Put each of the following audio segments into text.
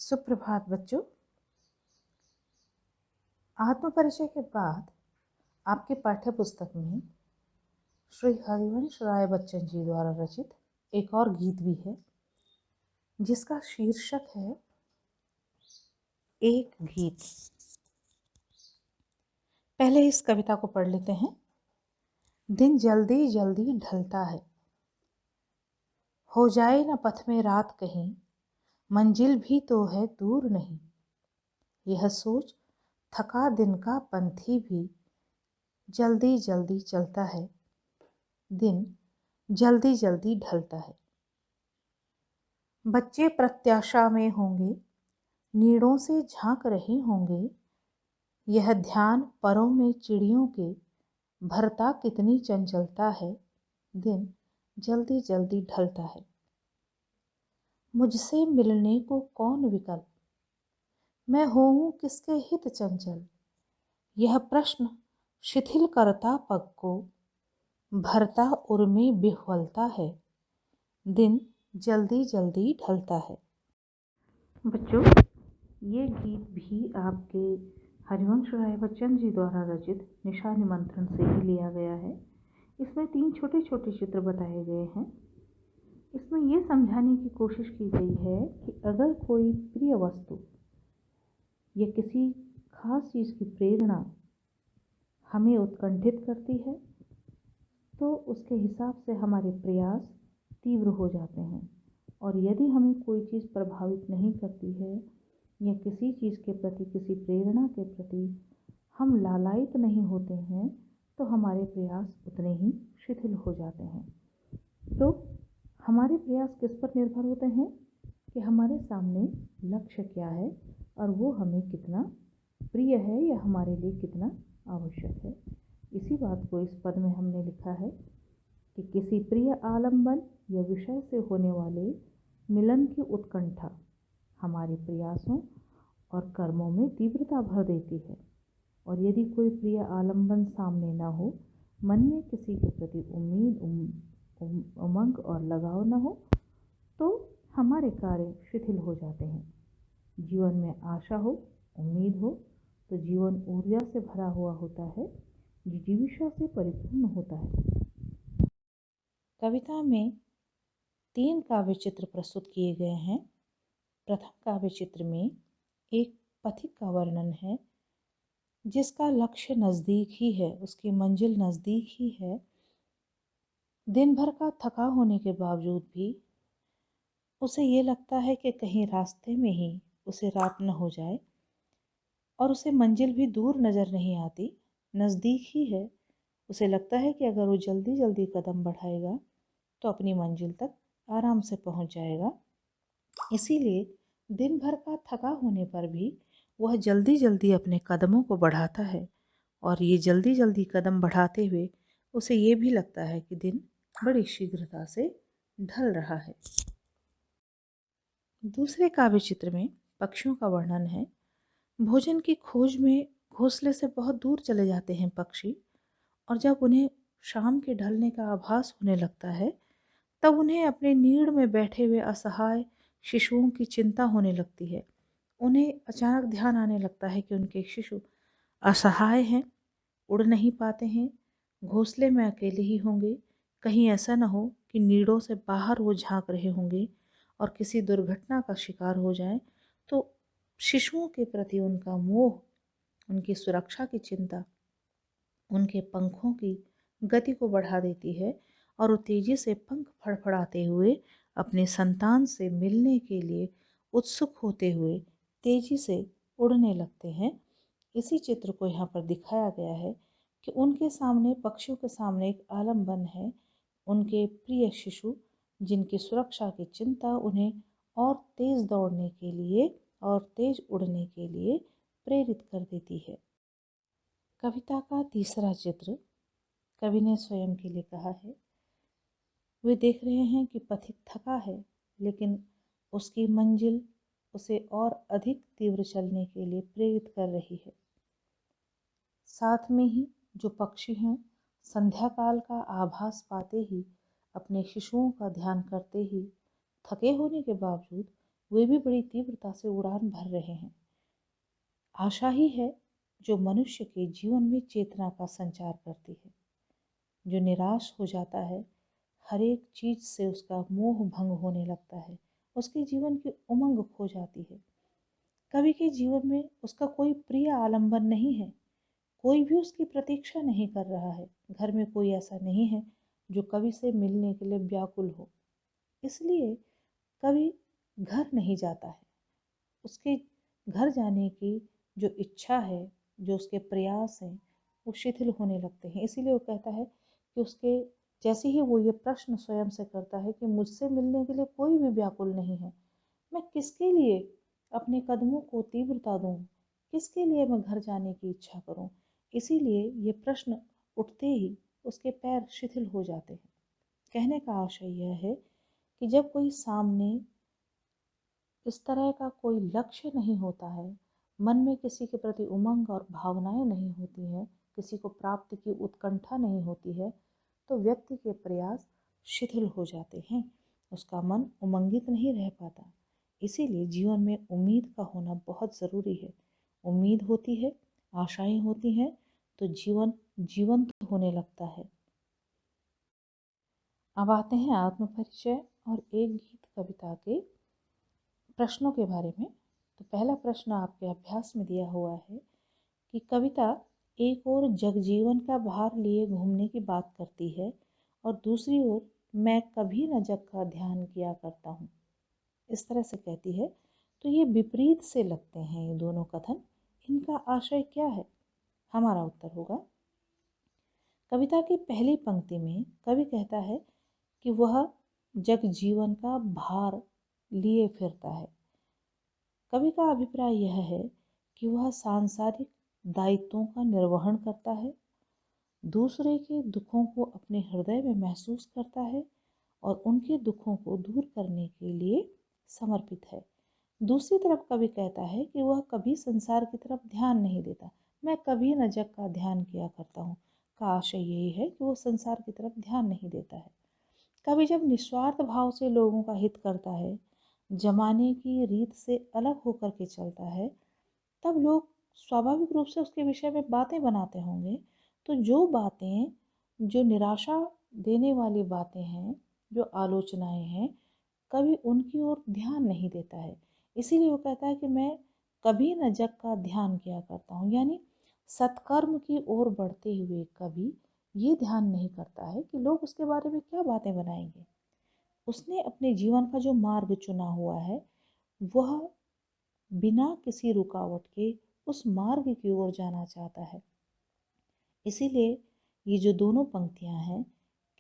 सुप्रभात बच्चों। आत्म परिचय के बाद आपके पाठ्य पुस्तक में श्री हरिवंश राय बच्चन जी द्वारा रचित एक और गीत भी है जिसका शीर्षक है एक गीत। पहले इस कविता को पढ़ लेते हैं। दिन जल्दी जल्दी ढलता है, हो जाए न पथ में रात कहीं, मंजिल भी तो है दूर नहीं। यह सोच थका दिन का पंथी भी जल्दी जल्दी चलता है, दिन जल्दी जल्दी ढलता है। बच्चे प्रत्याशा में होंगे, नीड़ों से झांक रहे होंगे, यह ध्यान परों में चिड़ियों के भरता कितनी चंचलता है, दिन जल्दी जल्दी ढलता है। मुझसे मिलने को कौन विकल्प, मैं होऊं किसके हित चंचल, यह प्रश्न शिथिल करता पग को, भरता उर्मी बिह्वलता है, दिन जल्दी जल्दी ढलता है। बच्चों, ये गीत भी आपके हरिवंश राय बच्चन जी द्वारा रचित निशा निमंत्रण से ही लिया गया है। इसमें 3 छोटे छोटे चित्र बताए गए हैं। इसमें ये समझाने की कोशिश की गई है कि अगर कोई प्रिय वस्तु या किसी खास चीज़ की प्रेरणा हमें उत्कंठित करती है तो उसके हिसाब से हमारे प्रयास तीव्र हो जाते हैं, और यदि हमें कोई चीज़ प्रभावित नहीं करती है या किसी चीज़ के प्रति, किसी प्रेरणा के प्रति हम लालायित नहीं होते हैं तो हमारे प्रयास उतने ही शिथिल हो जाते हैं। तो हमारे प्रयास किस पर निर्भर होते हैं कि हमारे सामने लक्ष्य क्या है और वो हमें कितना प्रिय है या हमारे लिए कितना आवश्यक है। इसी बात को इस पद में हमने लिखा है कि किसी प्रिय आलंबन या विषय से होने वाले मिलन की उत्कंठा हमारे प्रयासों और कर्मों में तीव्रता भर देती है, और यदि कोई प्रिय आलंबन सामने न हो, मन में किसी के प्रति उम्मीद, उमंग और लगाव न हो, तो हमारे कार्य शिथिल हो जाते हैं। जीवन में आशा हो, उम्मीद हो तो जीवन ऊर्जा से भरा हुआ होता है, जिजीविषा से परिपूर्ण होता है। कविता में 3 काव्य चित्र प्रस्तुत किए गए हैं। प्रथम काव्य चित्र में एक पथिक का वर्णन है जिसका लक्ष्य नज़दीक ही है, उसकी मंजिल नज़दीक ही है। दिन भर का थका होने के बावजूद भी उसे ये लगता है कि कहीं रास्ते में ही उसे रात न हो जाए, और उसे मंजिल भी दूर नज़र नहीं आती, नज़दीक ही है। उसे लगता है कि अगर वो जल्दी जल्दी कदम बढ़ाएगा तो अपनी मंजिल तक आराम से पहुंच जाएगा। इसीलिए दिन भर का थका होने पर भी वह जल्दी जल्दी अपने कदमों को बढ़ाता है, और ये जल्दी जल्दी कदम बढ़ाते हुए उसे ये भी लगता है कि दिन बड़ी शीघ्रता से ढल रहा है। दूसरे काव्य चित्र में पक्षियों का वर्णन है। भोजन की खोज में घोंसले से बहुत दूर चले जाते हैं पक्षी, और जब उन्हें शाम के ढलने का आभास होने लगता है तब उन्हें अपने नीड़ में बैठे हुए असहाय शिशुओं की चिंता होने लगती है। उन्हें अचानक ध्यान आने लगता है कि उनके शिशु असहाय हैं, उड़ नहीं पाते हैं, घोंसले में अकेले ही होंगे। कहीं ऐसा न हो कि नीड़ों से बाहर वो झांक रहे होंगे और किसी दुर्घटना का शिकार हो जाएं, तो शिशुओं के प्रति उनका मोह, उनकी सुरक्षा की चिंता उनके पंखों की गति को बढ़ा देती है, और वो तेजी से पंख फड़फड़ाते हुए अपने संतान से मिलने के लिए उत्सुक होते हुए तेजी से उड़ने लगते हैं। इसी चित्र को यहाँ पर दिखाया गया है कि उनके सामने, पक्षियों के सामने एक आलंबन है, उनके प्रिय शिशु जिनकी सुरक्षा की चिंता उन्हें और तेज दौड़ने के लिए और तेज उड़ने के लिए प्रेरित कर देती है। कविता का तीसरा चित्र कवि ने स्वयं के लिए कहा है। वे देख रहे हैं कि पथिक थका है, लेकिन उसकी मंजिल उसे और अधिक तीव्र चलने के लिए प्रेरित कर रही है। साथ में ही जो पक्षी हैं, संध्या काल का आभास पाते ही, अपने शिशुओं का ध्यान करते ही, थके होने के बावजूद वे भी बड़ी तीव्रता से उड़ान भर रहे हैं। आशा ही है जो मनुष्य के जीवन में चेतना का संचार करती है। जो निराश हो जाता है, हर एक चीज से उसका मोह भंग होने लगता है, उसके जीवन की उमंग खो जाती है। कवि के जीवन में उसका कोई प्रिय आलंबन नहीं है, कोई भी उसकी प्रतीक्षा नहीं कर रहा है। घर में कोई ऐसा नहीं है जो कवि से मिलने के लिए व्याकुल हो। इसलिए कवि घर नहीं जाता है। उसके घर जाने की जो इच्छा है, जो उसके प्रयास हैं, वो शिथिल होने लगते हैं। इसीलिए वो कहता है कि उसके जैसे ही वो ये प्रश्न स्वयं से करता है कि मुझसे मिलने के लिए कोई भी व्याकुल नहीं है, मैं किसके लिए अपने कदमों को तीव्रता दूं, किसके लिए मैं घर जाने की इच्छा करूं। इसीलिए ये प्रश्न उठते ही उसके पैर शिथिल हो जाते हैं। कहने का आशय यह है कि जब कोई सामने इस तरह का कोई लक्ष्य नहीं होता है, मन में किसी के प्रति उमंग और भावनाएं नहीं होती हैं, किसी को प्राप्ति की उत्कंठा नहीं होती है, तो व्यक्ति के प्रयास शिथिल हो जाते हैं, उसका मन उमंगित नहीं रह पाता। इसीलिए जीवन में उम्मीद का होना बहुत ज़रूरी है। उम्मीद होती है, आशाएं होती हैं, तो जीवन जीवंत होने लगता है। अब आते हैं आत्मपरिचय और एक गीत कविता के प्रश्नों के बारे में। तो पहला प्रश्न आपके अभ्यास में दिया हुआ है कि कविता एक ओर जगजीवन का भार लिए घूमने की बात करती है और दूसरी ओर मैं कभी न जग का ध्यान किया करता हूँ, इस तरह से कहती है। तो ये विपरीत से लगते हैं ये दोनों कथन। इनका आशय क्या है? हमारा उत्तर होगा, कविता की पहली पंक्ति में कवि कहता है कि वह जग जीवन का भार लिए फिरता है। कवि का अभिप्राय यह है कि वह सांसारिक दायित्वों का निर्वहन करता है, दूसरे के दुखों को अपने हृदय में महसूस करता है और उनके दुखों को दूर करने के लिए समर्पित है। दूसरी तरफ कवि कहता है कि वह कभी संसार की तरफ ध्यान नहीं देता। मैं कभी न जग का ध्यान किया करता हूँ का आशय यही है कि वो संसार की तरफ ध्यान नहीं देता है। कवि जब निस्वार्थ भाव से लोगों का हित करता है, जमाने की रीत से अलग होकर के चलता है, तब लोग स्वाभाविक रूप से उसके विषय में बातें बनाते होंगे। तो जो बातें, जो निराशा देने वाली बातें हैं, जो आलोचनाएं हैं, कभी उनकी ओर ध्यान नहीं देता है। इसीलिए वो कहता है कि मैं कभी न जग का ध्यान किया करता हूँ, यानी सत्कर्म की ओर बढ़ते हुए कभी ये ध्यान नहीं करता है कि लोग उसके बारे में क्या बातें बनाएंगे। उसने अपने जीवन का जो मार्ग चुना हुआ है, वह बिना किसी रुकावट के उस मार्ग की ओर जाना चाहता है। इसीलिए ये जो दोनों पंक्तियां हैं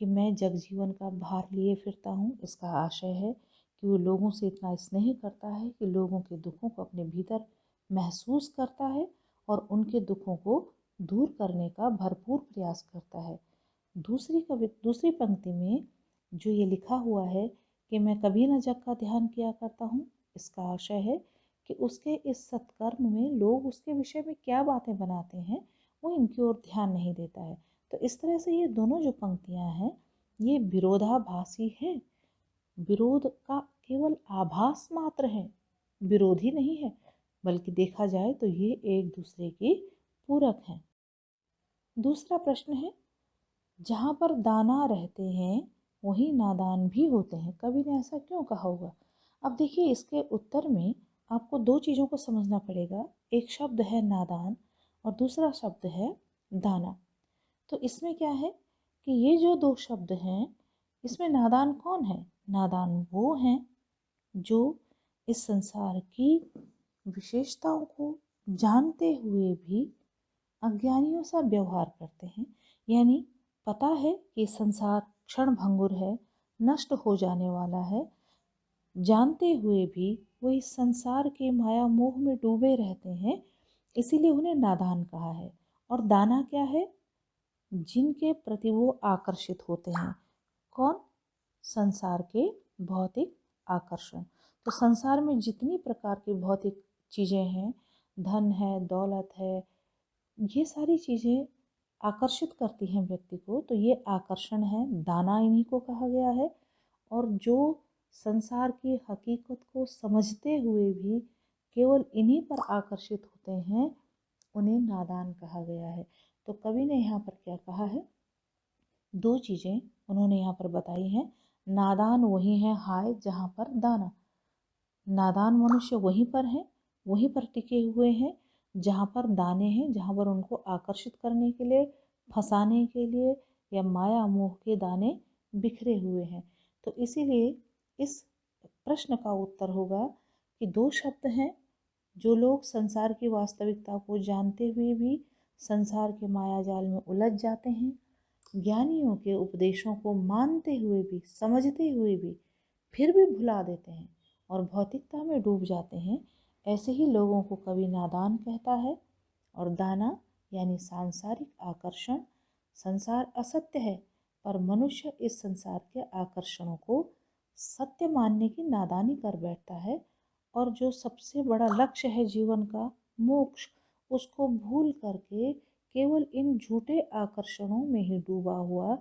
कि मैं जगजीवन का भार लिए फिरता हूँ, इसका आशय है कि वो लोगों से इतना स्नेह करता है कि लोगों के दुखों को अपने भीतर महसूस करता है और उनके दुखों को दूर करने का भरपूर प्रयास करता है। दूसरी पंक्ति में जो ये लिखा हुआ है कि मैं कभी न जग का ध्यान किया करता हूँ, इसका आशय है कि उसके इस सत्कर्म में लोग उसके विषय में क्या बातें बनाते हैं, वो इनकी ओर ध्यान नहीं देता है। तो इस तरह से ये दोनों जो पंक्तियां हैं, ये विरोधाभासी हैं। विरोध का केवल आभास मात्र है, विरोधी नहीं है, बल्कि देखा जाए तो ये एक दूसरे के पूरक हैं। दूसरा प्रश्न है, जहाँ पर दाना रहते हैं वहीं नादान भी होते हैं, कवि ने ऐसा क्यों कहा होगा? अब देखिए, इसके उत्तर में आपको दो चीज़ों को समझना पड़ेगा। एक शब्द है नादान और दूसरा शब्द है दाना। तो इसमें क्या है कि ये जो दो शब्द हैं, इसमें नादान कौन है? नादान वो हैं जो इस संसार की विशेषताओं को जानते हुए भी अज्ञानियों सा व्यवहार करते हैं। यानी पता है कि संसार क्षण भंगुर है, नष्ट हो जाने वाला है, जानते हुए भी वो इस संसार के माया मोह में डूबे रहते हैं। इसीलिए उन्हें नादान कहा है। और दाना क्या है? जिनके प्रति वो आकर्षित होते हैं। कौन? संसार के भौतिक आकर्षण। तो संसार में जितनी प्रकार की भौतिक चीज़ें हैं, धन है, दौलत है, ये सारी चीज़ें आकर्षित करती हैं व्यक्ति को। तो ये आकर्षण है, दाना इन्हीं को कहा गया है। और जो संसार की हकीकत को समझते हुए भी केवल इन्हीं पर आकर्षित होते हैं, उन्हें नादान कहा गया है। तो कवि ने यहाँ पर क्या कहा है, दो चीज़ें उन्होंने यहाँ पर बताई हैं। नादान वही है हाय जहाँ पर दाना, नादान मनुष्य वहीं पर हैं, वहीं पर टिके हुए हैं जहाँ पर दाने हैं, जहाँ पर उनको आकर्षित करने के लिए, फंसाने के लिए या माया मोह के दाने बिखरे हुए हैं। तो इसीलिए इस प्रश्न का उत्तर होगा कि दो शब्द हैं, जो लोग संसार की वास्तविकता को जानते हुए भी संसार के माया जाल में उलझ जाते हैं, ज्ञानियों के उपदेशों को मानते हुए भी, समझते हुए भी फिर भी भुला देते हैं और भौतिकता में डूब जाते हैं, ऐसे ही लोगों को कवि नादान कहता है। और दाना यानी सांसारिक आकर्षण, संसार असत्य है पर मनुष्य इस संसार के आकर्षणों को सत्य मानने की नादानी कर बैठता है, और जो सबसे बड़ा लक्ष्य है जीवन का, मोक्ष, उसको भूल करके केवल इन झूठे आकर्षणों में ही डूबा हुआ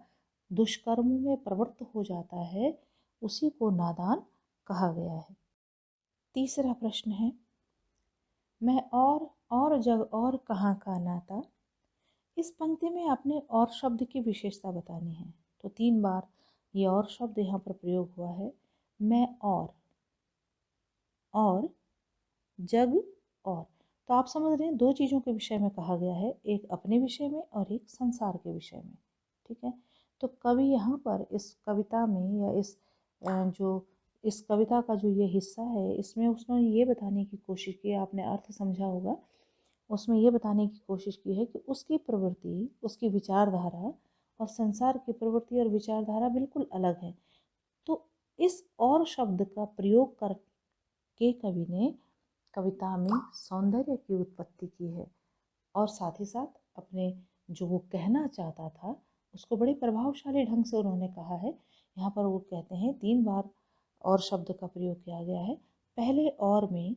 दुष्कर्मों में प्रवृत्त हो जाता है, उसी को नादान कहा गया है। तीसरा प्रश्न है, मैं और जग और कहाँ का नाता। इस पंक्ति में आपने और शब्द की विशेषता बतानी है। तो 3 बार ये और शब्द यहाँ पर प्रयोग हुआ है। मैं और जग और, तो आप समझ रहे हैं दो चीज़ों के विषय में कहा गया है, एक अपने विषय में और एक संसार के विषय में। ठीक है, तो कवि यहाँ पर इस कविता में या इस कविता का जो ये हिस्सा है, इसमें उसने ये बताने की कोशिश की, आपने अर्थ समझा होगा, उसमें ये बताने की कोशिश की है कि उसकी प्रवृत्ति, उसकी विचारधारा और संसार की प्रवृत्ति और विचारधारा बिल्कुल अलग है। तो इस और शब्द का प्रयोग करके कवि ने कविता में सौंदर्य की उत्पत्ति की है, और साथ ही साथ अपने जो वो कहना चाहता था उसको बड़े प्रभावशाली ढंग से उन्होंने कहा है। यहाँ पर वो कहते हैं 3 बार और शब्द का प्रयोग किया गया है। पहले और में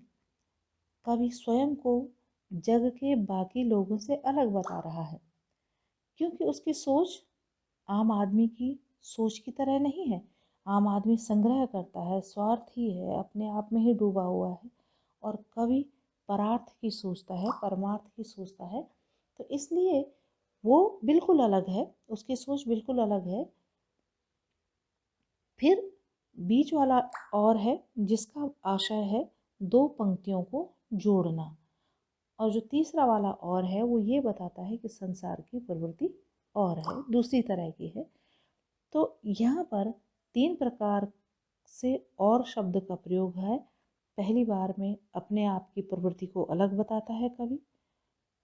कवि स्वयं को जग के बाकी लोगों से अलग बता रहा है, क्योंकि उसकी सोच आम आदमी की सोच की तरह नहीं है। आम आदमी संग्रह करता है, स्वार्थी है, अपने आप में ही डूबा हुआ है, और कवि परार्थ की सोचता है, परमार्थ की सोचता है। तो इसलिए वो बिल्कुल अलग है, उसकी सोच बिल्कुल अलग है। फिर बीच वाला और है जिसका आशय है दो पंक्तियों को जोड़ना, और जो तीसरा वाला और है वो ये बताता है कि संसार की प्रवृत्ति और है, दूसरी तरह की है। तो यहाँ पर 3 प्रकार से और शब्द का प्रयोग है। पहली बार में अपने आप की प्रवृत्ति को अलग बताता है कवि,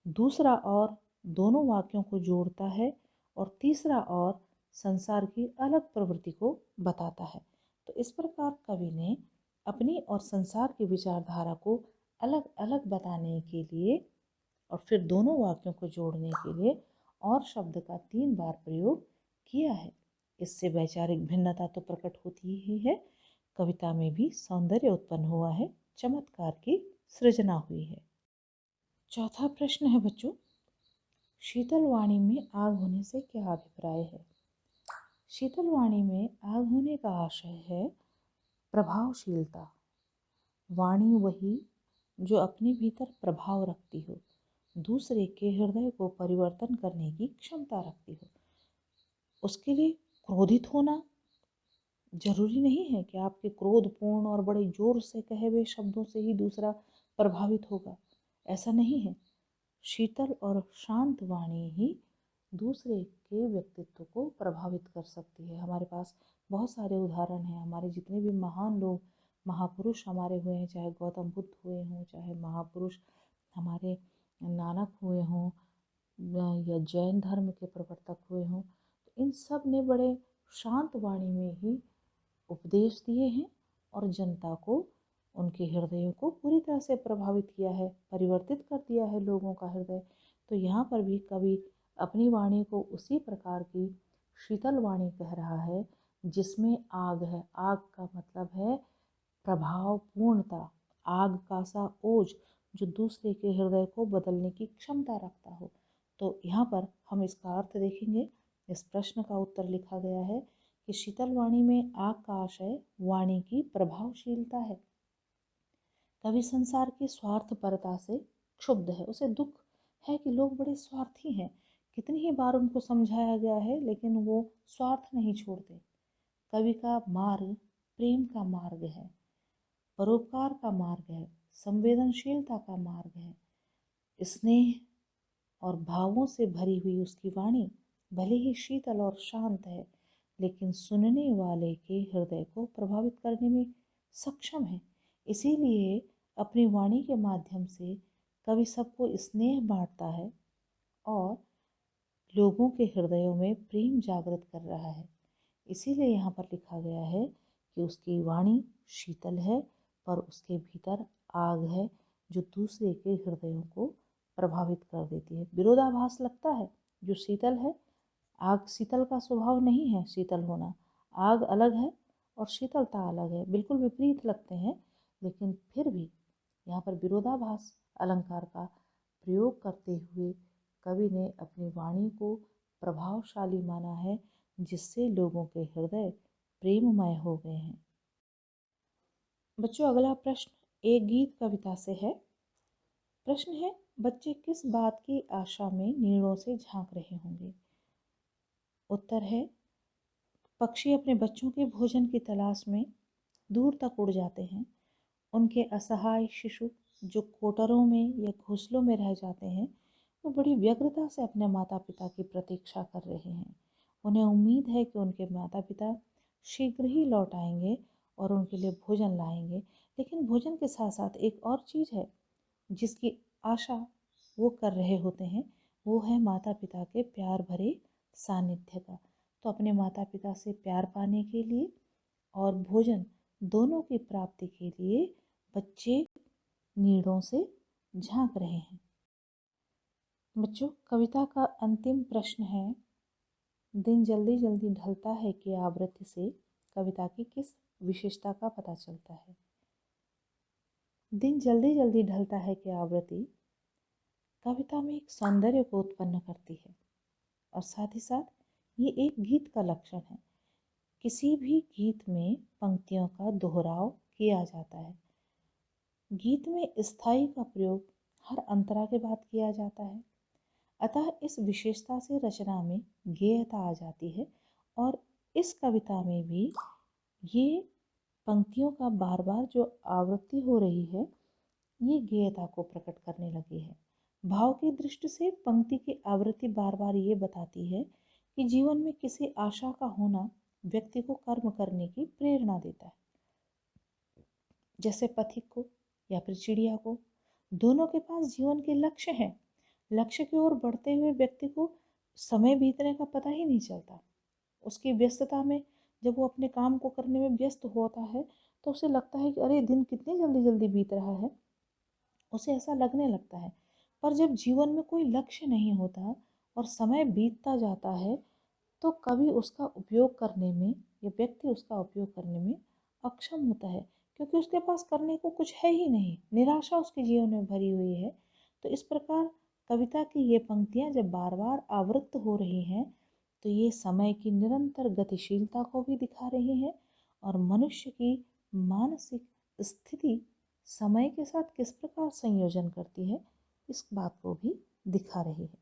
दूसरा और दोनों वाक्यों को जोड़ता है, और तीसरा और संसार की अलग प्रवृत्ति को बताता है। तो इस प्रकार कवि ने अपनी और संसार की विचारधारा को अलग अलग बताने के लिए और फिर दोनों वाक्यों को जोड़ने के लिए और शब्द का 3 बार प्रयोग किया है। इससे वैचारिक भिन्नता तो प्रकट होती ही है, कविता में भी सौंदर्य उत्पन्न हुआ है, चमत्कार की सृजना हुई है। चौथा प्रश्न है बच्चों, शीतल वाणी में आग होने से क्या अभिप्राय है। शीतल वाणी में आग होने का आशय है प्रभावशीलता। वाणी वही जो अपने भीतर प्रभाव रखती हो, दूसरे के हृदय को परिवर्तन करने की क्षमता रखती हो। उसके लिए क्रोधित होना जरूरी नहीं है कि आपके क्रोधपूर्ण और बड़े जोर से कहे हुए शब्दों से ही दूसरा प्रभावित होगा, ऐसा नहीं है। शीतल और शांत वाणी ही दूसरे के व्यक्तित्व को प्रभावित कर सकती है। हमारे पास बहुत सारे उदाहरण हैं, हमारे जितने भी महान लोग, महापुरुष हमारे हुए हैं, चाहे गौतम बुद्ध हुए हों, चाहे महापुरुष हमारे नानक हुए हों, या जैन धर्म के प्रवर्तक हुए हों, तो इन सब ने बड़े शांत वाणी में ही उपदेश दिए हैं और जनता को, उनके हृदयों को पूरी तरह से प्रभावित किया है, परिवर्तित कर दिया है लोगों का हृदय। तो यहाँ पर भी कवि अपनी वाणी को उसी प्रकार की शीतल वाणी कह रहा है जिसमें आग है। आग का मतलब है प्रभाव पूर्णता, आग का सा ओज जो दूसरे के हृदय को बदलने की क्षमता रखता हो। तो यहाँ पर हम इसका अर्थ देखेंगे। इस प्रश्न का उत्तर लिखा गया है कि शीतल वाणी में आग का आशय वाणी की प्रभावशीलता है। कवि संसार की स्वार्थपरता से क्षुब्ध है। उसे दुख है कि लोग बड़े स्वार्थी हैं। कितनी ही बार उनको समझाया गया है लेकिन वो स्वार्थ नहीं छोड़ते। कवि का मार्ग प्रेम का मार्ग है, परोपकार का मार्ग है, संवेदनशीलता का मार्ग है। स्नेह और भावों से भरी हुई उसकी वाणी भले ही शीतल और शांत है, लेकिन सुनने वाले के हृदय को प्रभावित करने में सक्षम है। इसीलिए अपनी वाणी के माध्यम से कवि सबको स्नेह बांटता है और लोगों के हृदयों में प्रेम जागृत कर रहा है। इसीलिए यहाँ पर लिखा गया है कि उसकी वाणी शीतल है पर उसके भीतर आग है जो दूसरे के हृदयों को प्रभावित कर देती है। विरोधाभास लगता है। जो शीतल है, आग शीतल का स्वभाव नहीं है शीतल होना। आग अलग है और शीतलता अलग है, बिल्कुल विपरीत लगते हैं। लेकिन फिर भी यहाँ पर विरोधाभास अलंकार का प्रयोग करते हुए कवि ने अपनी वाणी को प्रभावशाली माना है, जिससे लोगों के हृदय प्रेममय हो गए हैं। बच्चों, अगला प्रश्न एक गीत कविता से है। प्रश्न है, बच्चे किस बात की आशा में नीड़ों से झांक रहे होंगे? उत्तर है, पक्षी अपने बच्चों के भोजन की तलाश में दूर तक उड़ जाते हैं। उनके असहाय शिशु जो कोटरों में या घोंसलों में रह जाते हैं, वो बड़ी व्यग्रता से अपने माता पिता की प्रतीक्षा कर रहे हैं। उन्हें उम्मीद है कि उनके माता पिता शीघ्र ही लौट आएंगे और उनके लिए भोजन लाएंगे। लेकिन भोजन के साथ साथ एक और चीज़ है जिसकी आशा वो कर रहे होते हैं, वो है माता पिता के प्यार भरे सानिध्य का। तो अपने माता पिता से प्यार पाने के लिए और भोजन दोनों की प्राप्ति के लिए बच्चे नीड़ों से झांक रहे हैं। बच्चों, कविता का अंतिम प्रश्न है, दिन जल्दी जल्दी ढलता है कि आवृत्ति से कविता की किस विशेषता का पता चलता है? दिन जल्दी जल्दी ढलता है कि आवृत्ति कविता में एक सौंदर्य को उत्पन्न करती है और साथ ही साथ ये एक गीत का लक्षण है। किसी भी गीत में पंक्तियों का दोहराव किया जाता है। गीत में स्थाई का प्रयोग हर अंतरा के बाद किया जाता है। अतः इस विशेषता से रचना में गेयता आ जाती है और इस कविता में भी ये पंक्तियों का बार बार जो आवृत्ति हो रही है, ये गेयता को प्रकट करने लगी है। भाव की दृष्टि से पंक्ति की आवृत्ति बार बार ये बताती है कि जीवन में किसी आशा का होना व्यक्ति को कर्म करने की प्रेरणा देता है। जैसे पथिक को या फिर चिड़िया को, दोनों के पास जीवन के लक्ष्य हैं। लक्ष्य की ओर बढ़ते हुए व्यक्ति को समय बीतने का पता ही नहीं चलता। उसकी व्यस्तता में जब वो अपने काम को करने में व्यस्त होता है तो उसे लगता है कि अरे दिन कितनी जल्दी जल्दी बीत रहा है, उसे ऐसा लगने लगता है। पर जब जीवन में कोई लक्ष्य नहीं होता और समय बीतता जाता है तो कभी उसका उपयोग करने में या व्यक्ति उसका उपयोग करने में अक्षम होता है, क्योंकि उसके पास करने को कुछ है ही नहीं। निराशा उसके जीवन में भरी हुई है। तो इस प्रकार कविता की ये पंक्तियाँ जब बार बार आवृत्त हो रही हैं तो ये समय की निरंतर गतिशीलता को भी दिखा रही हैं और मनुष्य की मानसिक स्थिति समय के साथ किस प्रकार संयोजन करती है, इस बात को भी दिखा रही है।